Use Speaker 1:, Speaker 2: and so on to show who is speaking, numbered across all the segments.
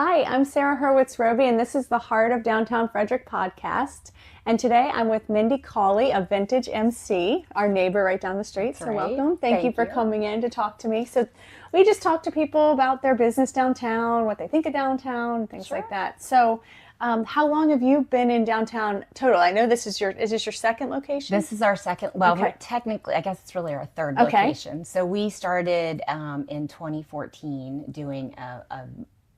Speaker 1: Hi, I'm Sarah Hurwitz Robey, and this is the Heart of Downtown Frederick podcast. And today I'm with Mindy Cawley of Vintage MC, our neighbor right down the street.
Speaker 2: That's
Speaker 1: so
Speaker 2: right.
Speaker 1: welcome. Thank you for coming in to talk to me. So we just talk to people about their business downtown, what they think of downtown, things like that. So how long have you been in downtown total? I know is this your second location?
Speaker 2: This is our second, well,
Speaker 1: Okay.
Speaker 2: technically, I guess it's really our third
Speaker 1: Okay.
Speaker 2: location. So we started in 2014 doing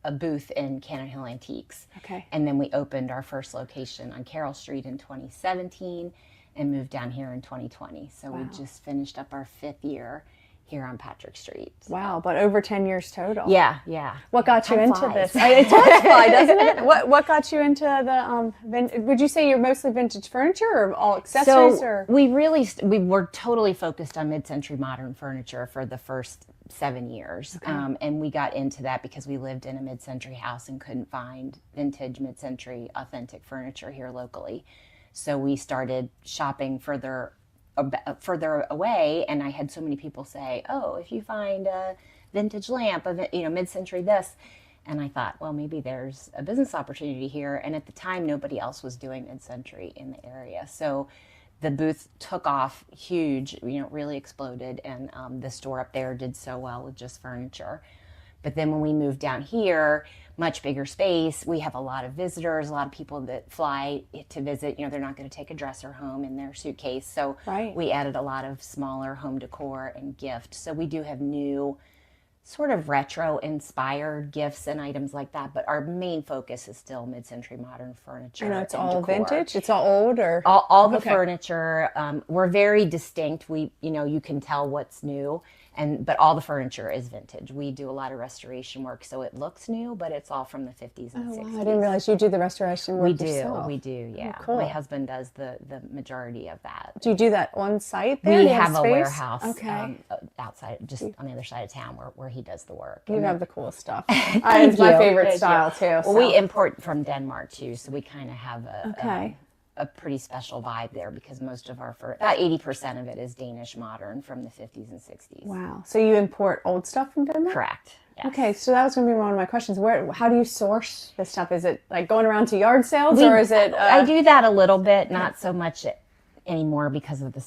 Speaker 2: a booth in Cannon Hill Antiques.
Speaker 1: Okay.
Speaker 2: And then we opened our first location on Carroll Street in 2017 and moved down here in 2020. So we just finished up our 5th year here on Patrick Street.
Speaker 1: Wow, but over 10 years total.
Speaker 2: Yeah.
Speaker 1: What got you
Speaker 2: Time
Speaker 1: into
Speaker 2: flies.
Speaker 1: this? It does fly, doesn't it? What got you into the would you say you're mostly vintage furniture or all accessories?
Speaker 2: So we were totally focused on mid-century modern furniture for the first 7 years.
Speaker 1: Okay.
Speaker 2: And we got into that because we lived in a mid-century house and couldn't find vintage mid-century authentic furniture here locally. So we started shopping further away, and I had so many people say, "Oh, if you find a vintage lamp, mid-century this," and I thought, well, maybe there's a business opportunity here. And at the time, nobody else was doing mid-century in the area, so the booth took off huge. Really exploded, and the store up there did so well with just furniture. But then when we moved down here, much bigger space, we have a lot of visitors, a lot of people that fly to visit. They're not going to take a dresser home in their suitcase. So we added a lot of smaller home decor and gifts. So we do have new sort of retro inspired gifts and items like that. But our main focus is still mid-century modern furniture.
Speaker 1: It's all vintage? It's all old or?
Speaker 2: All the furniture. We're very distinct. You can tell what's new. But all the furniture is vintage. We do a lot of restoration work, so it looks new, but it's all from the 50s and 60s.
Speaker 1: Wow, I didn't realize you do the restoration work yourself.
Speaker 2: We do, yeah.
Speaker 1: Oh, cool.
Speaker 2: My husband does the majority of that.
Speaker 1: Do you do that on site there?
Speaker 2: We have a warehouse outside, just on the other side of town where he does the work.
Speaker 1: You have the coolest stuff. It's my favorite style, too.
Speaker 2: Well, we import from Denmark, too, so we kind of have a pretty special vibe there because most of about 80% of it is Danish modern from the 50s and 60s.
Speaker 1: Wow. So you import old stuff from Denmark?
Speaker 2: Correct. Yes.
Speaker 1: Okay, so that was going to be one of my questions. How do you source this stuff? Is it like going around to yard sales or is it?
Speaker 2: I do that a little bit, not so much anymore because of the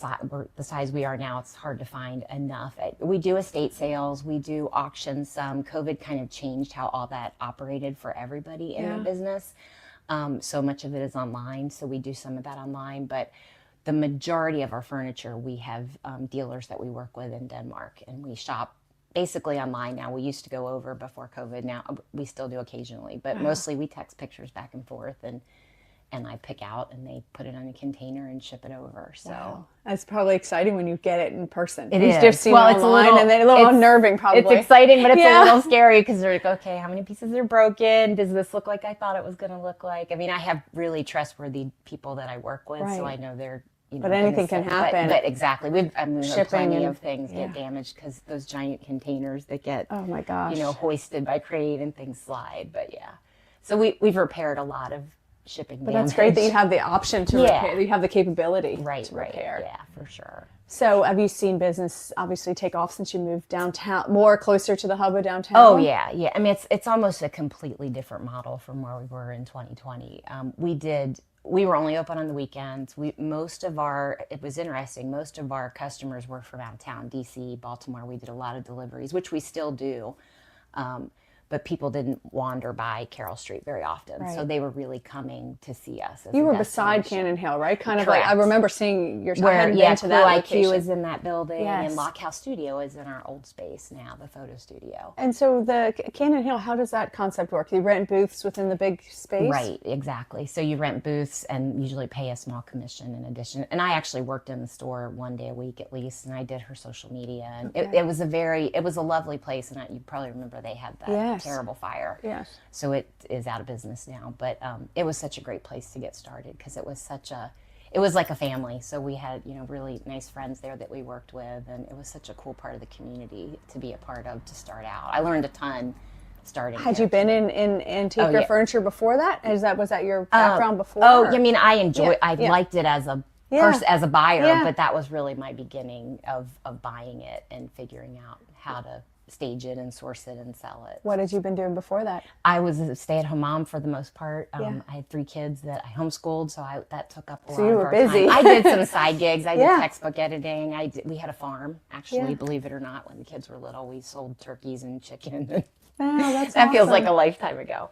Speaker 2: size we are now. It's hard to find enough. We do estate sales. We do auctions. COVID kind of changed how all that operated for everybody in the business. So much of it is online, so we do some of that online, but the majority of our furniture, we have dealers that we work with in Denmark, and we shop basically online now. We used to go over before COVID. Now we still do occasionally, but mostly we text pictures back and forth, and I pick out, and they put it on a container and ship it over. So
Speaker 1: that's probably exciting when you get it in person.
Speaker 2: It is.
Speaker 1: Just seen it online, and then a little unnerving, probably.
Speaker 2: It's exciting, but it's a little scary because they're like, okay, how many pieces are broken? Does this look like I thought it was going to look like? I mean, I have really trustworthy people that I work with, so I know they're.
Speaker 1: But anything can happen.
Speaker 2: But exactly, we've
Speaker 1: shipping
Speaker 2: plenty of things get damaged because those giant containers that get
Speaker 1: oh my gosh,
Speaker 2: hoisted by crane and things slide. But so we've repaired a lot of shipping damage.
Speaker 1: But that's great that you have the option to repair. You have the capability to repair.
Speaker 2: Yeah, for sure.
Speaker 1: So have you seen business obviously take off since you moved downtown, more closer to the hub of downtown?
Speaker 2: Oh, yeah. I mean, it's almost a completely different model from where we were in 2020. We were only open on the weekends. It was interesting, most of our customers were from out of town, DC, Baltimore. We did a lot of deliveries, which we still do. But people didn't wander by Carroll Street very often. So they were really coming to see us.
Speaker 1: You were beside Cannon Hill, right? Kind of like, I remember seeing your I hadn't been to
Speaker 2: that
Speaker 1: location.
Speaker 2: IQ is in that building, and Lock House Studio is in our old space now, the photo studio.
Speaker 1: And so the Cannon Hill, how does that concept work? You rent booths within the big space?
Speaker 2: Right, exactly. So you rent booths and usually pay a small commission in addition. And I actually worked in the store one day a week at least, and I did her social media. And it was a lovely place, and you probably remember they had that terrible fire.
Speaker 1: Yes.
Speaker 2: So it is out of business now, but it was such a great place to get started because it was like a family. So we had really nice friends there that we worked with, and it was such a cool part of the community to be a part of to start out. I learned a ton starting.
Speaker 1: Had you been in antique furniture before that? Was that your background before?
Speaker 2: I mean, I liked it as a as a buyer, but that was really my beginning of buying it and figuring out how to stage it and source it and sell it.
Speaker 1: What had you been doing before that?
Speaker 2: I was a stay-at-home mom for the most part.
Speaker 1: Yeah.
Speaker 2: I had 3 kids that I homeschooled, so that took up a lot
Speaker 1: you
Speaker 2: of
Speaker 1: were
Speaker 2: our
Speaker 1: busy.
Speaker 2: time. I did some side gigs. I did
Speaker 1: Yeah.
Speaker 2: textbook editing. We had a farm, actually,
Speaker 1: Yeah.
Speaker 2: believe it or not. When the kids were little, we sold turkeys and chicken.
Speaker 1: Wow, that's
Speaker 2: That feels like
Speaker 1: awesome.
Speaker 2: a lifetime ago.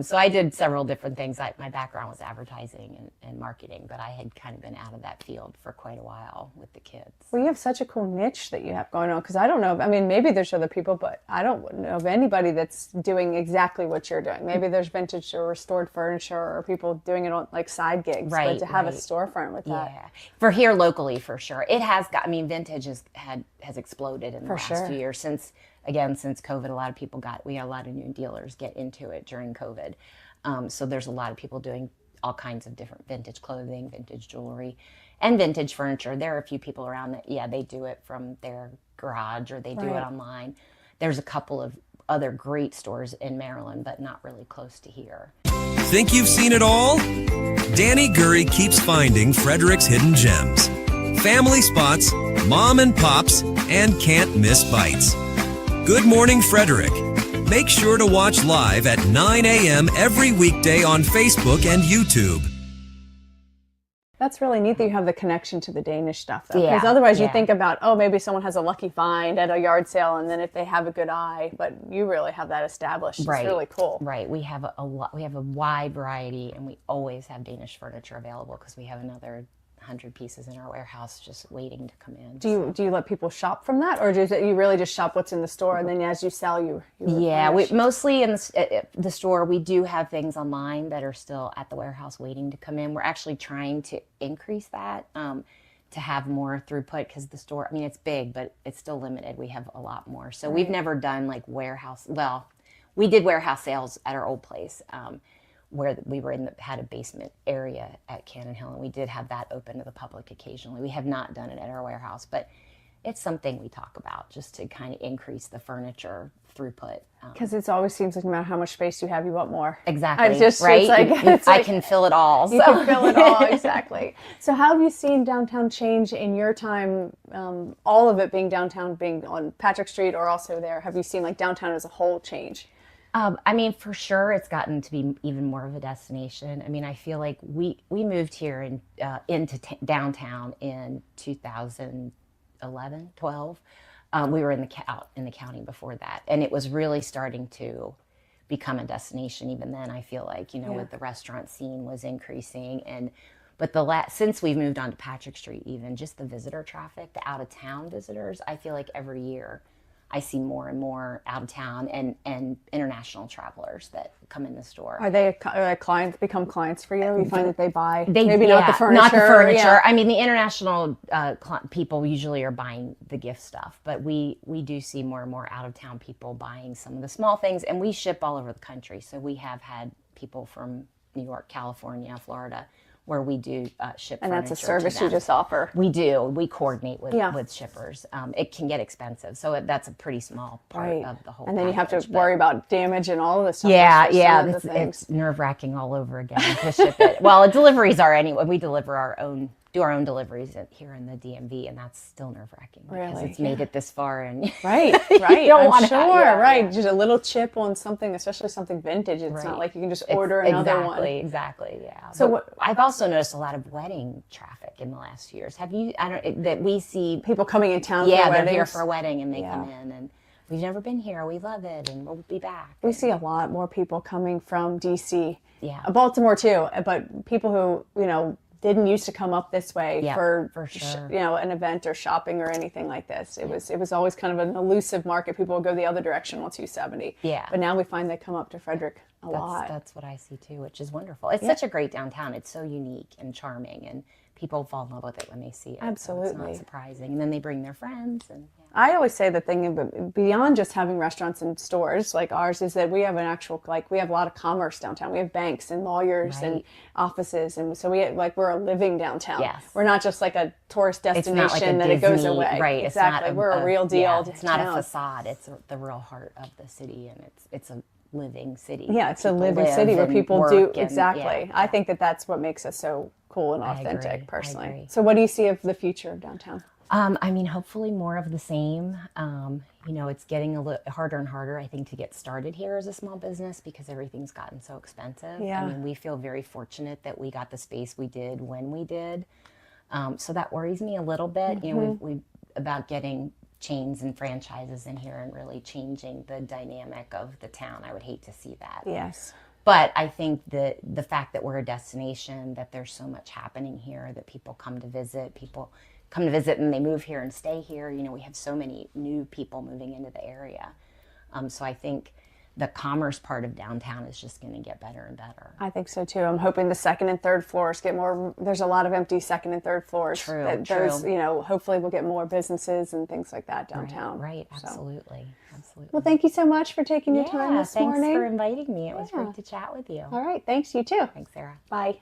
Speaker 2: So I did several different things. My background was advertising and marketing, but I had kind of been out of that field for quite a while with the kids.
Speaker 1: Well, you have such a cool niche that you have going on, because I don't know. I mean, maybe there's other people, but I don't know of anybody that's doing exactly what you're doing. Maybe there's vintage or restored furniture or people doing it on like side gigs,
Speaker 2: Right,
Speaker 1: but to have a
Speaker 2: right.
Speaker 1: storefront with that.
Speaker 2: Yeah, for here locally, for sure. It has got. I mean, vintage has exploded in the last
Speaker 1: sure.
Speaker 2: few years since COVID. A lot of people we had a lot of new dealers get into it during COVID. So there's a lot of people doing all kinds of different vintage clothing, vintage jewelry, and vintage furniture. There are a few people around that, they do it from their garage or they do it
Speaker 1: Right.
Speaker 2: online. There's a couple of other great stores in Maryland, but not really close to here.
Speaker 3: Think you've seen it all? Danny Gurry keeps finding Frederick's hidden gems. Family spots, mom and pops, and can't miss bites. Good Morning Frederick. Make sure to watch live at 9 a.m. every weekday on Facebook and YouTube.
Speaker 1: That's really neat that you have the connection to the Danish stuff, though.
Speaker 2: Yeah,
Speaker 1: Because otherwise you
Speaker 2: yeah.
Speaker 1: think about, oh, maybe someone has a lucky find at a yard sale, and then if they have a good eye, but you really have that established.
Speaker 2: Right.
Speaker 1: It's really cool.
Speaker 2: Right. We have a lot. We have a wide variety, and we always have Danish furniture available because we have another 100 pieces in our warehouse just waiting to come in.
Speaker 1: Do you let people shop from that, or do you really just shop what's in the store, and then as you sell, you
Speaker 2: Yeah, we
Speaker 1: replenish?
Speaker 2: mostly in the store. We do have things online that are still at the warehouse waiting to come in. We're actually trying to increase that to have more throughput because the store. I mean, it's big, but it's still limited. We have a lot more. So we've never done like warehouse. Well, we did warehouse sales at our old place. Where we were had a basement area at Cannon Hill, and we did have that open to the public occasionally. We have not done it at our warehouse, but it's something we talk about just to kind of increase the furniture throughput.
Speaker 1: Because it always seems like no matter how much space you have, you want more.
Speaker 2: Exactly,
Speaker 1: It's like,
Speaker 2: I can fill it all.
Speaker 1: You
Speaker 2: so.
Speaker 1: can fill it all, exactly. So how have you seen downtown change in your time, all of it being downtown, being on Patrick Street or also there? Have you seen like downtown as a whole change?
Speaker 2: I mean, for sure, it's gotten to be even more of a destination. I mean, I feel like we moved here into downtown in 2011, 12. We were out in the county before that, and it was really starting to become a destination. Even then, I feel like with the restaurant scene was increasing, but since we've moved on to Patrick Street, even just the visitor traffic, the out of town visitors, I feel like every year I see more and more out of town and international travelers that come in the store.
Speaker 1: Are they clients, become clients for you? You find that they buy, not the furniture?
Speaker 2: Not the furniture.
Speaker 1: Yeah.
Speaker 2: I mean, the international people usually are buying the gift stuff, but we do see more and more out of town people buying some of the small things, and we ship all over the country. So we have had people from New York, California, Florida, where we do ship
Speaker 1: And
Speaker 2: furniture
Speaker 1: that's a
Speaker 2: to
Speaker 1: service you
Speaker 2: them.
Speaker 1: just offer.
Speaker 2: We do. We coordinate with
Speaker 1: Yeah.
Speaker 2: shippers. It can get expensive, so that's a pretty small part of the whole.
Speaker 1: And then you have to
Speaker 2: package, but-
Speaker 1: worry about damage and all of this stuff.
Speaker 2: Yeah,
Speaker 1: for some
Speaker 2: yeah.
Speaker 1: of the things.
Speaker 2: It's nerve-wracking all over again to ship it. Well, deliveries are anyway. We deliver do our own deliveries here in the DMV, and that's still nerve-wracking because
Speaker 1: Really?
Speaker 2: it's made it this far, and
Speaker 1: Right.
Speaker 2: you don't
Speaker 1: I'm
Speaker 2: wanna-
Speaker 1: sure,
Speaker 2: yeah,
Speaker 1: right.
Speaker 2: yeah.
Speaker 1: Just a little chip on something, especially something vintage. It's not
Speaker 2: Right.
Speaker 1: like you can just order another one.
Speaker 2: Exactly, yeah.
Speaker 1: So
Speaker 2: So I've also noticed a lot of wedding traffic in the last few years. Have you? that we see.
Speaker 1: People coming in town
Speaker 2: Yeah,
Speaker 1: for
Speaker 2: they're
Speaker 1: weddings.
Speaker 2: here for a wedding, and they
Speaker 1: Yeah.
Speaker 2: come in, and we've never been here. We love it, and we'll be back.
Speaker 1: We see a lot more people coming from DC,
Speaker 2: Yeah.
Speaker 1: Baltimore too, but people who didn't used to come up this way
Speaker 2: Yeah,
Speaker 1: for
Speaker 2: sure.
Speaker 1: an event or shopping or anything like this. It was always kind of an elusive market. People would go the other direction on 270.
Speaker 2: Yeah.
Speaker 1: But now we find they come up to Frederick a lot.
Speaker 2: That's what I see too, which is wonderful. It's such a great downtown. It's so unique and charming, and people fall in love with it when they see it. So it's
Speaker 1: Absolutely.
Speaker 2: not surprising. And then they bring their friends, and
Speaker 1: I always say the thing beyond just having restaurants and stores like ours is that we have an actual, we have a lot of commerce downtown. We have banks and lawyers and
Speaker 2: Right.
Speaker 1: offices. And so we're a living downtown.
Speaker 2: Yes.
Speaker 1: We're not just like a tourist
Speaker 2: it's
Speaker 1: destination
Speaker 2: not like a
Speaker 1: that it goes
Speaker 2: Disney,
Speaker 1: away.
Speaker 2: right?
Speaker 1: Exactly.
Speaker 2: It's not
Speaker 1: we're a real deal.
Speaker 2: Yeah, it's not a
Speaker 1: town.
Speaker 2: facade. It's the real heart of the city, and it's a living city.
Speaker 1: Yeah, it's a
Speaker 2: People
Speaker 1: living
Speaker 2: live
Speaker 1: city where
Speaker 2: and
Speaker 1: people
Speaker 2: work
Speaker 1: do
Speaker 2: and-
Speaker 1: exactly.
Speaker 2: yeah,
Speaker 1: I think that's what makes us so cool and authentic,
Speaker 2: agree, I
Speaker 1: personally.
Speaker 2: agree.
Speaker 1: So, what do you see of the future of downtown?
Speaker 2: I mean, hopefully more of the same. It's getting a little harder and harder, I think, to get started here as a small business because everything's gotten so expensive.
Speaker 1: Yeah.
Speaker 2: I mean, we feel very fortunate that we got the space we did when we did. So that worries me a little bit. We about getting chains and franchises in here and really changing the dynamic of the town. I would hate to see that.
Speaker 1: Yes.
Speaker 2: But I think that the fact that we're a destination, that there's so much happening here, that people come to visit and they move here and stay here. We have so many new people moving into the area. So I think the commerce part of downtown is just going to get better and better.
Speaker 1: I think so too. I'm hoping the second and third floors get more. There's a lot of empty second and third floors.
Speaker 2: True.
Speaker 1: Those, hopefully we'll get more businesses and things like that downtown.
Speaker 2: Right.
Speaker 1: So.
Speaker 2: Absolutely. Absolutely.
Speaker 1: Well, thank you so much for taking your time this morning.
Speaker 2: Thanks for inviting me. It was great to chat with you.
Speaker 1: All right. Thanks. You too.
Speaker 2: Thanks, Sarah.
Speaker 1: Bye.